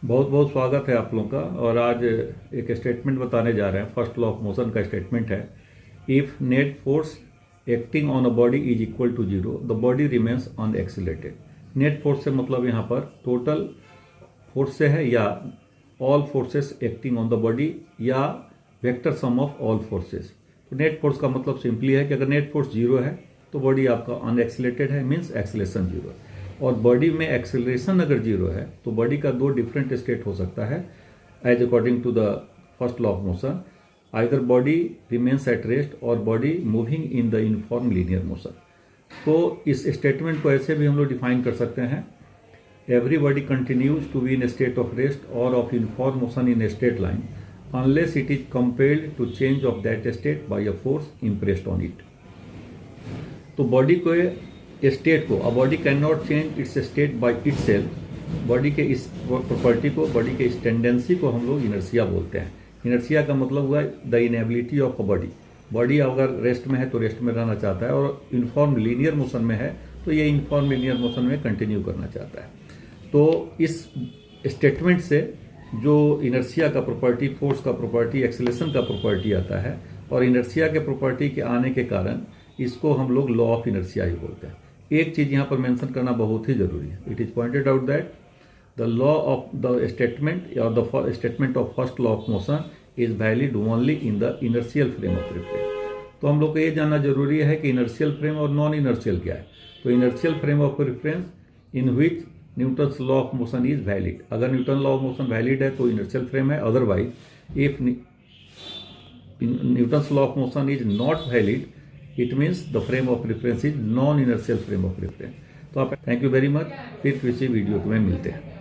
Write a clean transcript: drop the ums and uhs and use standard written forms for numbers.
बहुत बहुत स्वागत है आप लोगों का। और आज एक स्टेटमेंट बताने जा रहे हैं। फर्स्ट लॉ ऑफ मोशन का स्टेटमेंट है, if net force acting on a body is equal to zero the body remains unaccelerated. Net force से मतलब यहाँ पर टोटल फोर्स से है या all forces acting on the body या vector sum of all forces. तो नेट फोर्स का मतलब सिंपली है कि अगर नेट फोर्स जीरो है तो बॉडी आपका अनएक्सीलरेटेड है, मीन्स एक्सीलरेशन जीरो है। और बॉडी में एक्सेलरेशन अगर जीरो है तो बॉडी का दो डिफरेंट स्टेट हो सकता है as according to the first law of motion. Either body remains at rest और body moving in the uniform linear motion. तो इस स्टेटमेंट को ऐसे भी हम लोग डिफाइन कर सकते हैं, every body continues to be in state of rest और of uniform motion in a straight line unless it is compelled to change of that state by a force impressed on it. तो body को state को, a body can not change its state by itself. Body के इस property को, body के इस tendency को हम लोग इनर्शिया बोलते हैं। इनर्शिया का मतलब हुआ the inability of a body. Body अगर रेस्ट में है तो रेस्ट में रहना चाहता है, और यूनिफॉर्म लीनियर मोशन में है तो ये यूनिफॉर्म लीनियर मोशन में कंटिन्यू करना चाहता है। तो इस स्टेटमेंट से जो इनर्शिया का प्रॉपर्टी, फोर्स का प्रॉपर्टी, एक्सेलरेशन का प्रॉपर्टी आता है, और इनर्शिया के प्रॉपर्टी के आने के कारण इसको हम लोग लॉ ऑफ इनर्शिया ही बोलते हैं। एक चीज यहाँ पर मेंशन करना बहुत ही जरूरी है। It is pointed out that the law of the statement और the statement of first law of motion is valid only in the inertial frame of reference. तो हम लोग को ये जानना जरूरी है कि इनर्शियल फ्रेम और नॉन इनर्शियल क्या है। तो inertial frame of reference in which Newton's law of motion is valid. अगर Newton law of motion valid है तो इनर्शियल फ्रेम है, otherwise if Newton's law of motion is not valid it means the frame of reference is non inertial frame of reference. तो आप thank you very much. फिर किसी video में मिलते हैं।